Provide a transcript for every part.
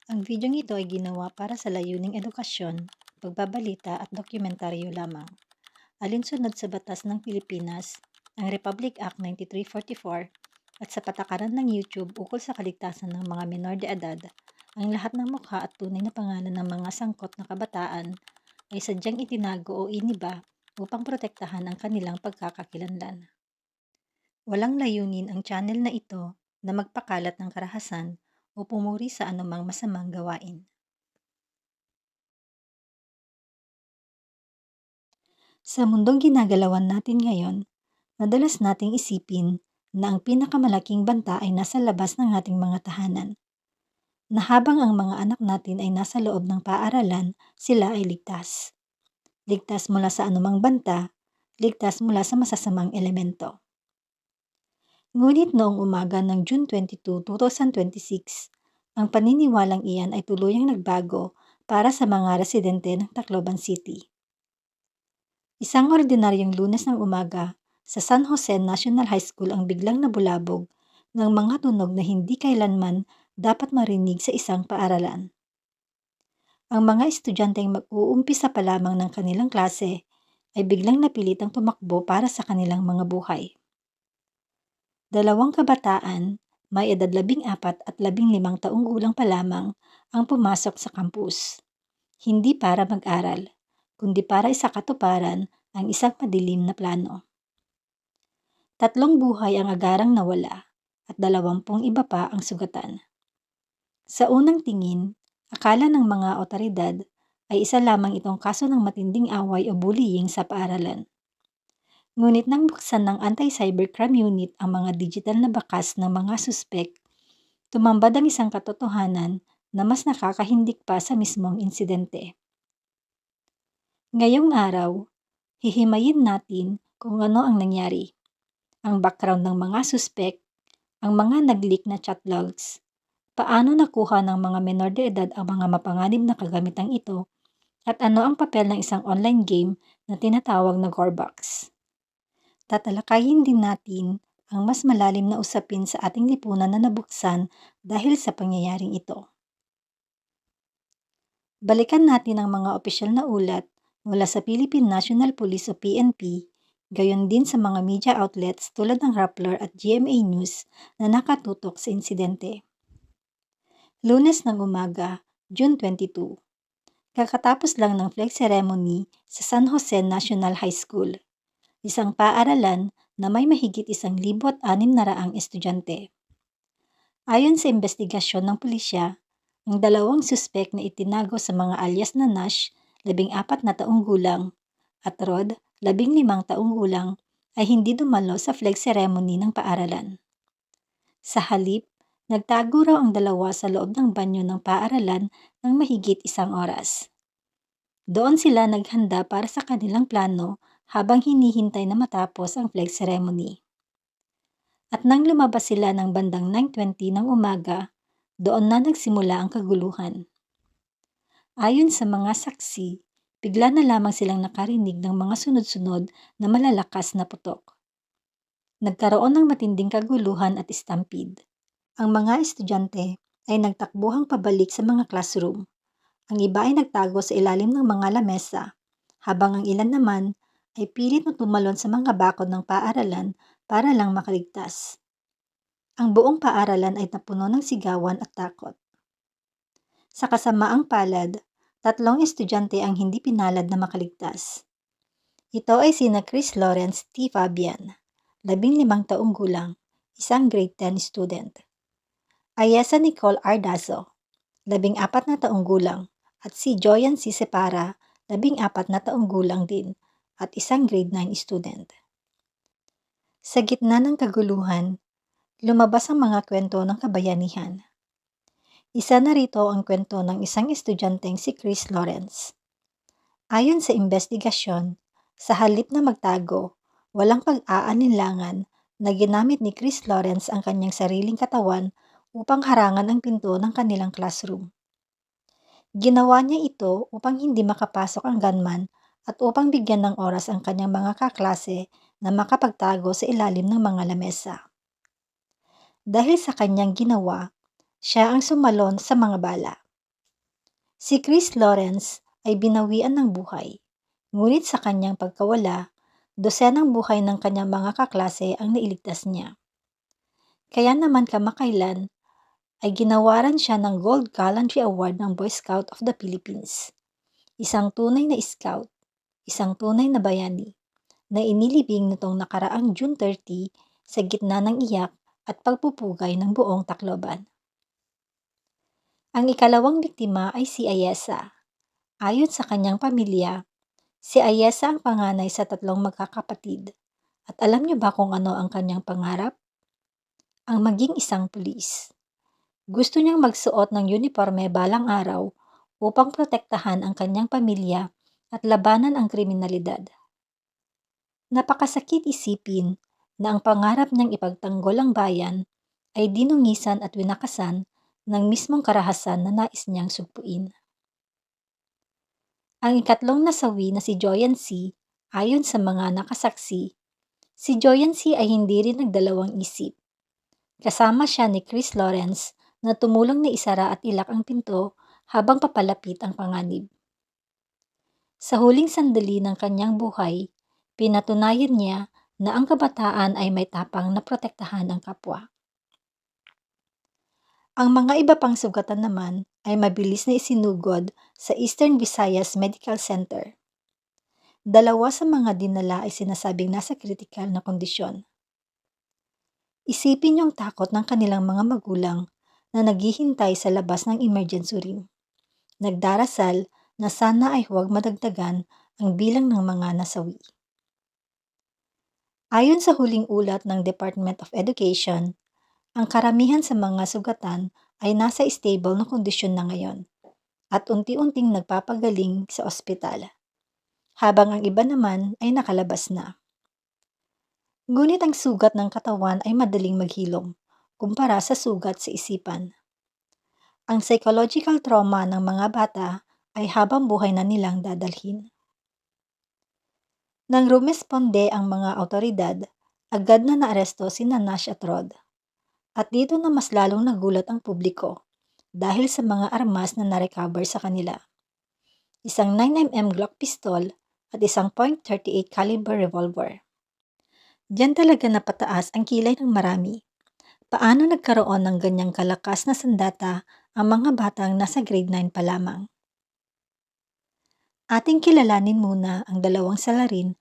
Ang videong ito ay ginawa para sa layuning edukasyon, pagbabalita at dokumentaryo lamang. Alinsunod sa Batas ng Pilipinas, ang Republic Act 9344 at sa patakaran ng YouTube ukol sa kaligtasan ng mga menor de edad, ang lahat ng mukha at tunay na pangalan ng mga sangkot na kabataan ay sadyang itinago o iniba upang protektahan ang kanilang pagkakakilanlan. Walang layunin ang channel na ito na magpakalat ng karahasan o pumuri sa anumang masamang gawain. Sa mundong ginagalawan natin ngayon, madalas nating isipin na ang pinakamalaking banta ay nasa labas ng ating mga tahanan, na habang ang mga anak natin ay nasa loob ng paaralan, sila ay ligtas. Ligtas mula sa anumang banta, ligtas mula sa masasamang elemento. Ngunit noong umaga ng June 22, 2026, ang paniniwalang iyan ay tuluyang nagbago para sa mga residente ng Tacloban City. Isang ordinaryong Lunes ng umaga, sa San Jose National High School ang biglang nabulabog ng mga tunog na hindi kailanman dapat marinig sa isang paaralan. Ang mga estudyanteng mag-uumpisa pa lamang ng kanilang klase ay biglang napilitang tumakbo para sa kanilang mga buhay. Dalawang kabataan, may edad 14 at 15 taong gulang pa lamang ang pumasok sa campus. Hindi para mag-aral, kundi para isakatuparan ang isang madilim na plano. 3 buhay ang agarang nawala at 20 iba pa ang sugatan. Sa unang tingin, akala ng mga otoridad ay isa lamang itong kaso ng matinding away o bullying sa paaralan. Ngunit nang buksan ng Anti-Cybercrime Unit ang mga digital na bakas ng mga suspek, tumambad ang isang katotohanan na mas nakakahindik pa sa mismong insidente. Ngayong araw, hihimayin natin kung ano ang nangyari, ang background ng mga suspek, ang mga nag-leak na chat logs, paano nakuha ng mga menor de edad ang mga mapanganib na kagamitang ito, at ano ang papel ng isang online game na tinatawag na Gorebox. Tatalakayin din natin ang mas malalim na usapin sa ating lipunan na nabuksan dahil sa pangyayaring ito. Balikan natin ang mga opisyal na ulat mula sa Philippine National Police o PNP, gayon din sa mga media outlets tulad ng Rappler at GMA News na nakatutok sa insidente. Lunes ng umaga, June 22. Kakatapos lang ng flag ceremony sa San Jose National High School, isang paaralan na may mahigit 1,600 estudyante. Ayon sa investigasyon ng pulisya, ang dalawang suspek na itinago sa mga alias na Nash, 14 na taong gulang, at Rod, 15 taong gulang, ay hindi dumalo sa flag ceremony ng paaralan. Sa halip, nagtago raw ang dalawa sa loob ng banyo ng paaralan ng mahigit 1 oras. Doon sila naghanda para sa kanilang plano habang hinihintay na matapos ang flag ceremony. At nang lumabas sila ng bandang 9:20 ng umaga, doon na nagsimula ang kaguluhan. Ayon sa mga saksi, bigla na lamang silang nakarinig ng mga sunod-sunod na malalakas na putok. Nagkaroon ng matinding kaguluhan at stampede. Ang mga estudyante ay nagtakbuhang pabalik sa mga classroom. Ang iba ay nagtago sa ilalim ng mga lamesa, habang ang ilan naman ay pilit na tumalon sa mga bakod ng paaralan para lang makaligtas. Ang buong paaralan ay napuno ng sigawan at takot. Sa kasamaang palad, 3 estudyante ang hindi pinalad na makaligtas. Ito ay sina Chris Lawrence T. Fabian, 15 taong gulang, isang grade 10 student. Ayesa Nicole Ardazo, 14 na taong gulang, at si Joyan C. Separa, 14 na taong gulang din, at isang grade 9 student. Sa gitna ng kaguluhan, lumabas ang mga kwento ng kabayanihan. Isa na rito ang kwento ng isang estudyanteng si Chris Lawrence. Ayon sa investigasyon, sa halip na magtago, walang pag-aalinlangan na ginamit ni Chris Lawrence ang kanyang sariling katawan upang harangan ang pinto ng kanilang classroom. Ginawa niya ito upang hindi makapasok ang gunman at upang bigyan ng oras ang kanyang mga kaklase na makapagtago sa ilalim ng mga lamesa. Dahil sa kanyang ginawa, siya ang sumalon sa mga bala. Si Chris Lawrence ay binawian ng buhay, ngunit sa kanyang pagkawala, dosenang buhay ng kanyang mga kaklase ang nailigtas niya. Kaya naman kamakailan ay ginawaran siya ng Gold Gallantry Award ng Boy Scout of the Philippines. Isang tunay na scout, isang tunay na bayani, na inilibing nitong nakaraang June 30 sa gitna ng iyak at pagpupugay ng buong Tacloban. Ang ikalawang biktima ay si Ayesa. Ayon sa kanyang pamilya, si Ayesa ang panganay sa 3 magkakapatid. At alam niyo ba kung ano ang kanyang pangarap? Ang maging isang pulis. Gusto niyang magsuot ng uniforme balang araw upang protektahan ang kanyang pamilya at labanan ang kriminalidad. Napakasakit isipin na ang pangarap niyang ipagtanggol ang bayan ay dinungisan at winakasan ng mismong karahasan na nais niyang sugpuin. Ang ikatlong nasawi na si Joyan C., ayon sa mga nakasaksi, si Joyan C. ay hindi rin nagdalawang isip. Kasama siya ni Chris Lawrence na tumulong na isara at ilak ang pinto habang papalapit ang panganib. Sa huling sandali ng kanyang buhay, pinatunayan niya na ang kabataan ay may tapang na protektahan ang kapwa. Ang mga iba pang sugatan naman ay mabilis na isinugod sa Eastern Visayas Medical Center. 2 sa mga dinala ay sinasabing nasa kritikal na kondisyon. Isipin niyo ang takot ng kanilang mga magulang na naghihintay sa labas ng emergency room. Nagdarasal na sana ay huwag madagdagan ang bilang ng mga nasawi. Ayon sa huling ulat ng Department of Education, ang karamihan sa mga sugatan ay nasa stable na kondisyon na ngayon at unti-unting nagpapagaling sa ospital, habang ang iba naman ay nakalabas na. Ngunit ang sugat ng katawan ay madaling maghilom kumpara sa sugat sa isipan. Ang psychological trauma ng mga bata ay habang buhay na nilang dadalhin. Nang rumesponde ang mga awtoridad, agad na naaresto sina Nash at Rod. At dito na mas lalong nagulat ang publiko dahil sa mga armas na narecover sa kanila. Isang 9mm Glock pistol at isang .38 caliber revolver. Diyan talaga napataas ang kilay ng marami. Paano nagkaroon ng ganyang kalakas na sandata ang mga batang nasa grade 9 pa lamang? Ating kilalanin muna ang 2 salarin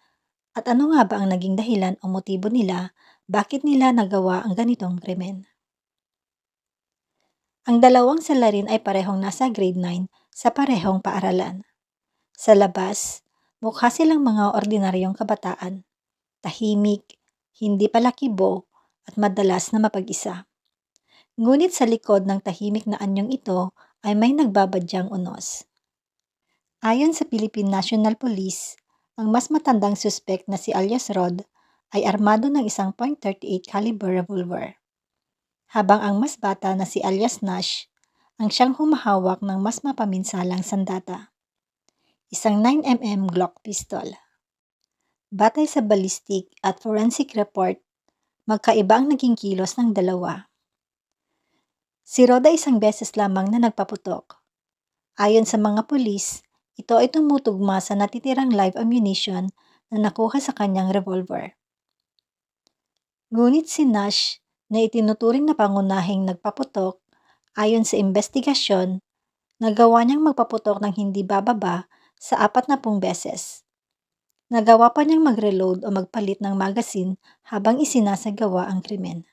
at ano nga ba ang naging dahilan o motibo nila bakit nila nagawa ang ganitong krimen. Ang 2 salarin ay parehong nasa grade 9 sa parehong paaralan. Sa labas, mukha silang mga ordinaryong kabataan, tahimik, hindi palakibo, at madalas na mapag-isa. Ngunit sa likod ng tahimik na anyong ito ay may nagbabadyang unos. Ayon sa Philippine National Police, ang mas matandang suspect na si alias Rod ay armado ng isang .38 caliber revolver, habang ang mas bata na si alias Nash ang siyang humahawak ng mas mapaminsalang sandata, isang 9mm Glock pistol. Batay sa ballistic at forensic report, magkaiba ang naging kilos ng dalawa. Si Rod ay isang beses lamang na nagpaputok. Ayon sa mga pulis, ito ay tumutugma sa natitirang live ammunition na nakuha sa kanyang revolver. Ngunit si Nash, na itinuturing na pangunahing nagpaputok, ayon sa investigasyon, nagawa niyang magpaputok ng hindi bababa sa 40 beses. Nagawa pa niyang mag-reload o magpalit ng magazine habang isinasagawa ang krimen.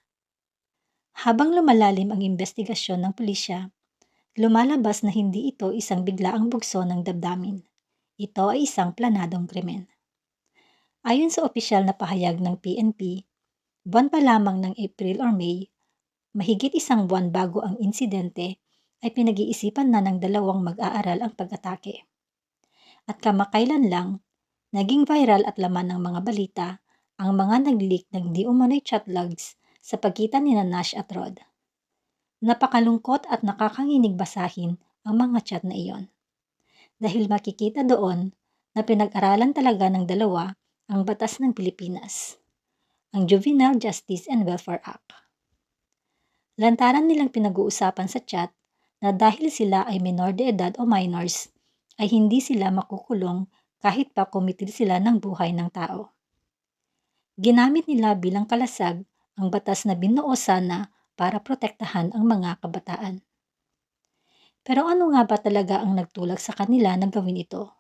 Habang lumalalim ang investigasyon ng pulisya, lumalabas na hindi ito isang biglaang bugso ng damdamin. Ito ay isang planadong krimen. Ayon sa opisyal na pahayag ng PNP, buwan pa lamang ng April or May, mahigit isang buwan bago ang insidente, ay pinag-iisipan na ng 2 mag-aaral ang pag-atake. At kamakailan lang, naging viral at laman ng mga balita ang mga nag-leak ng di umano'y chat logs sa pagitan ni Nash at Rod. Napakalungkot at nakakanginig basahin ang mga chat na iyon. Dahil makikita doon na pinag-aralan talaga ng 2 ang batas ng Pilipinas, ang Juvenile Justice and Welfare Act. Lantaran nilang pinag-uusapan sa chat na dahil sila ay menor de edad o minors, ay hindi sila makukulong kahit pa kumitil sila ng buhay ng tao. Ginamit nila bilang kalasag ang batas na binuo sana para protektahan ang mga kabataan. Pero ano nga ba talaga ang nagtulak sa kanila na gawin ito?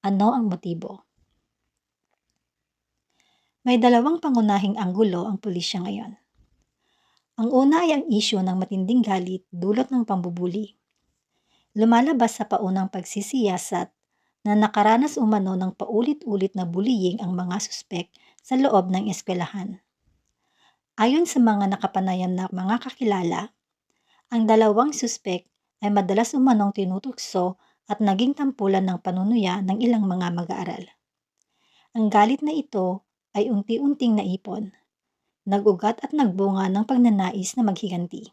Ano ang motibo? May dalawang pangunahing anggulo ang pulisya ngayon. Ang una ay ang isyu ng matinding galit dulot ng pambubuli. Lumalabas sa paunang pagsisiyasat na nakaranas umano ng paulit-ulit na bullying ang mga suspek sa loob ng eskwelahan. Ayon sa mga nakapanayam na mga kakilala, ang dalawang suspek ay madalas umanong tinutukso at naging tampulan ng panunuya ng ilang mga mag-aaral. Ang galit na ito ay unti-unting naipon, nag-ugat at nagbunga ng pagnanais na maghiganti.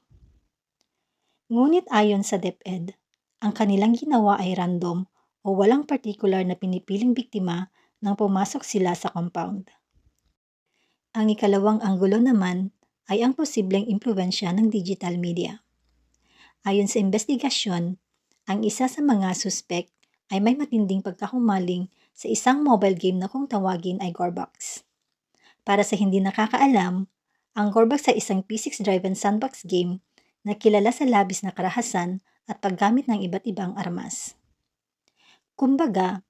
Ngunit ayon sa DepEd, ang kanilang ginawa ay random o walang partikular na pinipiling biktima nang pumasok sila sa compound. Ang ikalawang anggulo naman ay ang posibleng impluwensya ng digital media. Ayon sa investigasyon, ang isa sa mga suspek ay may matinding pagkahumaling sa isang mobile game na kung tawagin ay Gorebox. Para sa hindi nakakaalam, ang Gorebox ay isang physics-driven sandbox game na kilala sa labis na karahasan at paggamit ng iba't ibang armas. Kumbaga,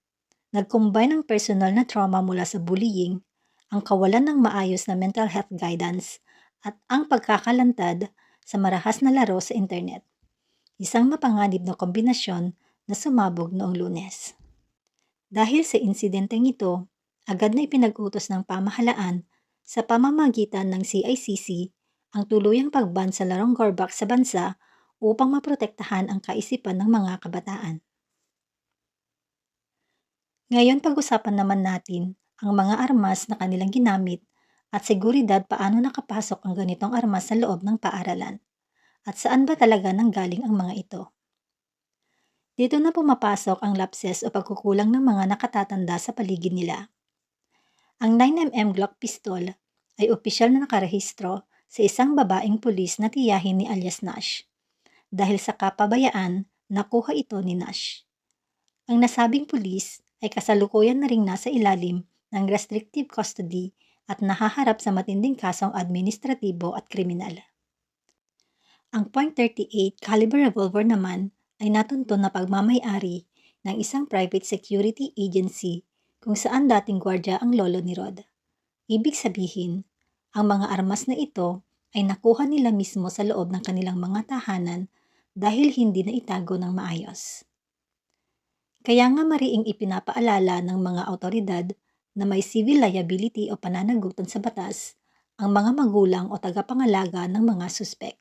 nag-combine ang personal na trauma mula sa bullying, ang kawalan ng maayos na mental health guidance, at ang pagkakalantad sa marahas na laro sa internet. Isang mapanganib na kombinasyon na sumabog noong Lunes. Dahil sa insidenteng ito, agad na ipinag-utos ng pamahalaan sa pamamagitan ng CICC ang tuluyang pagban sa larong Gorebox sa bansa upang maprotektahan ang kaisipan ng mga kabataan. Ngayon pag-usapan naman natin ang mga armas na kanilang ginamit at seguridad paano nakapasok ang ganitong armas sa loob ng paaralan at saan ba talaga nanggaling ang mga ito. Dito na pumapasok ang lapses o pagkukulang ng mga nakatatanda sa paligid nila. Ang 9mm Glock pistol ay opisyal na nakarehistro sa isang babaeng pulis na tiyahin ni alias Nash. Dahil sa kapabayaan, nakuha ito ni Nash. Ang nasabing pulis ay kasalukuyan na ring nasa ilalim ng restrictive custody at nahaharap sa matinding kasong administratibo at kriminal. Ang .38 caliber revolver naman ay natunton na pagmamay-ari ng isang private security agency kung saan dating gwardya ang lolo ni Rod. Ibig sabihin, ang mga armas na ito ay nakuha nila mismo sa loob ng kanilang mga tahanan dahil hindi na itago ng maayos. Kaya nga mariing ipinapaalala ng mga awtoridad na may civil liability o pananagutan sa batas ang mga magulang o tagapangalaga ng mga suspek.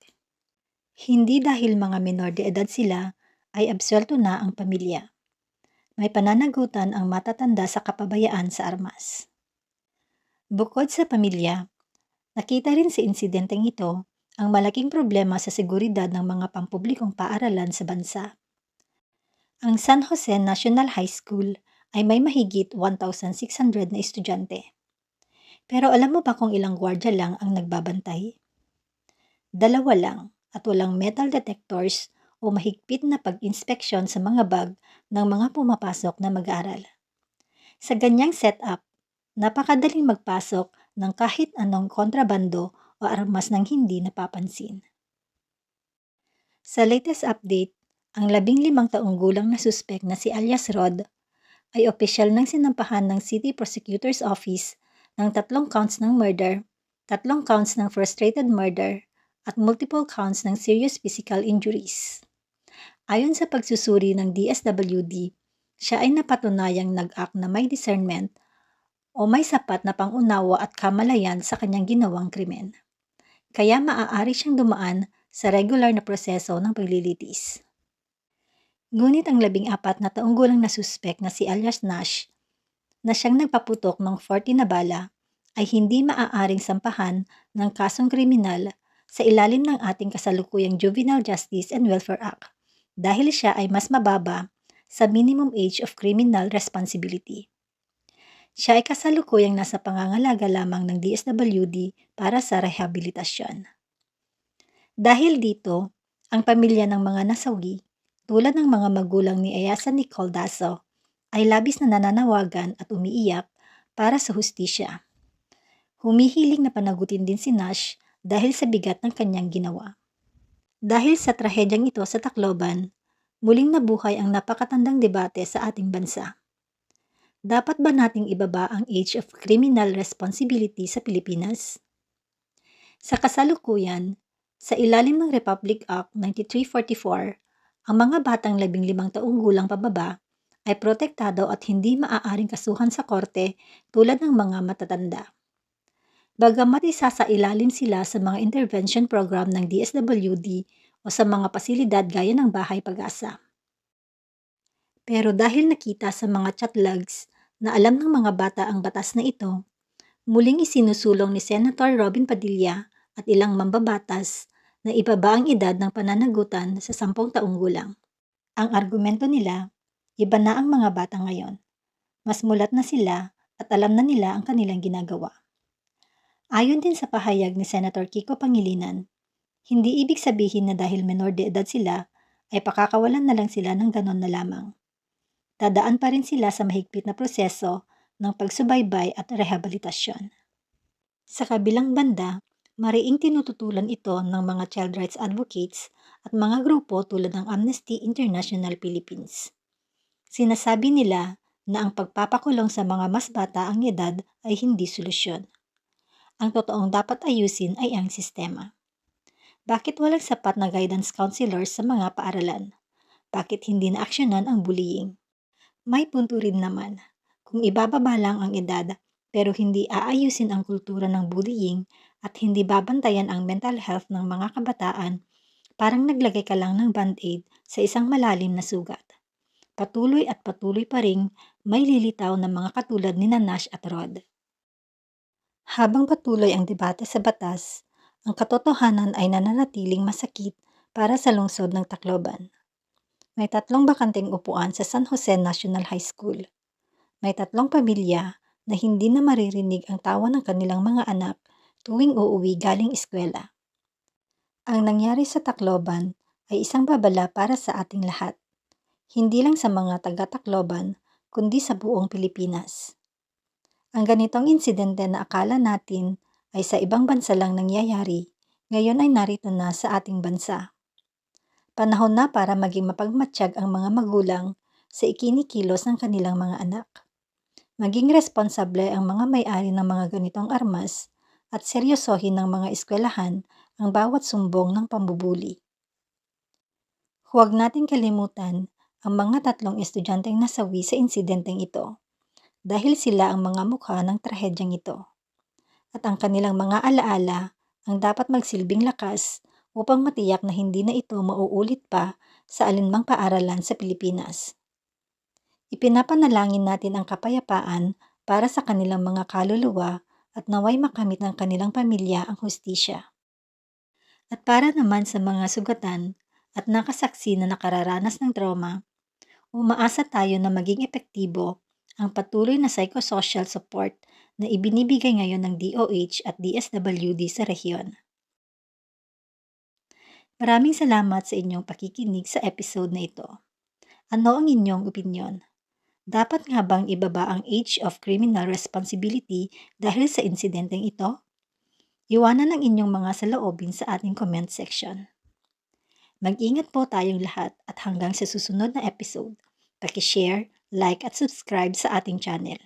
Hindi dahil mga menor de edad sila ay absuelto na ang pamilya. May pananagutan ang matatanda sa kapabayaan sa armas. Bukod sa pamilya, nakita rin sa insidenteng ito ang malaking problema sa seguridad ng mga pampublikong paaralan sa bansa. Ang San Jose National High School ay may mahigit 1,600 na estudyante. Pero alam mo ba kung ilang gwardya lang ang nagbabantay? 2 lang at walang metal detectors o mahigpit na pag-inspeksyon sa mga bag ng mga pumapasok na mag-aaral. Sa ganyang setup, napakadaling magpasok ng kahit anong kontrabando o armas nang hindi napapansin. Sa latest update, ang 15 taong gulang na suspek na si alias Rod ay opisyal ng sinampahan ng City Prosecutor's Office ng 3 counts ng murder, 3 counts ng frustrated murder, at multiple counts ng serious physical injuries. Ayon sa pagsusuri ng DSWD, siya ay napatunayang nag-act na may discernment o may sapat na pangunawa at kamalayan sa kanyang ginawang krimen. Kaya maaari siyang dumaan sa regular na proseso ng paglilitis. Ngunit ang 14 na taong gulang na suspek na si alias Nash, na siyang nagpaputok ng 40 na bala, ay hindi maaaring sampahan ng kasong kriminal sa ilalim ng ating kasalukuyang Juvenile Justice and Welfare Act dahil siya ay mas mababa sa minimum age of criminal responsibility. Siya ay kasalukuyang nasa pangangalaga lamang ng DSWD para sa rehabilitasyon. Dahil dito, Ang pamilya ng mga nasawi, tulad ng mga magulang ni Ayasa Nicole Dazo, ay labis na nananawagan at umiiyak para sa hustisya. Humihiling na panagutin din si Nash dahil sa bigat ng kanyang ginawa. Dahil sa trahedyang ito sa Tacloban, muling nabuhay ang napakatandang debate sa ating bansa. Dapat ba nating ibaba ang age of criminal responsibility sa Pilipinas? Sa kasalukuyan, sa ilalim ng Republic Act 9344, ang mga batang 15 taong gulang pababa ay protektado at hindi maaaring kasuhan sa korte tulad ng mga matatanda. Bagamat isasailalim sila sa mga intervention program ng DSWD o sa mga pasilidad gaya ng Bahay Pag-asa. Pero dahil nakita sa mga chat logs na alam ng mga bata ang batas na ito, muling isinusulong ni Senator Robin Padilla at ilang mambabatas na ibaba ang edad ng pananagutan sa 10 taong gulang. Ang argumento nila, iba na ang mga bata ngayon. Mas mulat na sila at alam na nila ang kanilang ginagawa. Ayon din sa pahayag ni Senator Kiko Pangilinan, hindi ibig sabihin na dahil menor de edad sila ay pakakawalan na lang sila ng ganon na lamang. Dadaan pa rin sila sa mahigpit na proseso ng pagsubaybay at rehabilitasyon. Sa kabilang banda, mariing tinututulan ito ng mga child rights advocates at mga grupo tulad ng Amnesty International Philippines. Sinasabi nila na ang pagpapakulong sa mga mas bata ang edad ay hindi solusyon. Ang totoong dapat ayusin ay ang sistema. Bakit walang sapat na guidance counselors sa mga paaralan? Bakit hindi naaksyonan ang bullying? May punto rin naman. Kung ibababa lang ang edad pero hindi aayusin ang kultura ng bullying at hindi babantayan ang mental health ng mga kabataan, parang naglagay ka lang ng band-aid sa isang malalim na sugat. Patuloy at patuloy pa ring may lilitaw na mga katulad ni Nash at Rod. Habang patuloy ang debate sa batas, ang katotohanan ay nananatiling masakit para sa lungsod ng Tacloban. May 3 bakanteng upuan sa San Jose National High School. May 3 pamilya na hindi na maririnig ang tawa ng kanilang mga anak tuwing uuwi galing eskwela. Ang nangyari sa Tacloban ay isang babala para sa ating lahat. Hindi lang sa mga taga-Tacloban, kundi sa buong Pilipinas. Ang ganitong insidente na akala natin ay sa ibang bansa lang nangyayari, ngayon ay narito na sa ating bansa. Panahon na para maging mapagmatsyag ang mga magulang sa ikinikilos ng kanilang mga anak. Maging responsable ang mga may-ari ng mga ganitong armas at seryosohin ng mga eskwelahan ang bawat sumbong ng pambubuli. Huwag nating kalimutan ang mga 3 estudyanteng nasawi sa insidenteng ito dahil sila ang mga mukha ng trahedyang ito. At ang kanilang mga alaala ang dapat magsilbing lakas upang matiyak na hindi na ito mauulit pa sa alinmang paaralan sa Pilipinas. Ipinapanalangin natin ang kapayapaan para sa kanilang mga kaluluwa at naway makamit ng kanilang pamilya ang hustisya. At para naman sa mga sugatan at nakasaksi na nakararanas ng trauma, umaasa tayo na maging epektibo ang patuloy na psychosocial support na ibinibigay ngayon ng DOH at DSWD sa rehiyon. Maraming salamat sa inyong pakikinig sa episode na ito. Ano ang inyong opinyon? Dapat nga bang ibaba ang age of criminal responsibility dahil sa insidenteng ito? Iwanan ang inyong mga saloobin sa ating comment section. Mag-ingat po tayong lahat at hanggang sa susunod na episode. Paki-share, like at subscribe sa ating channel.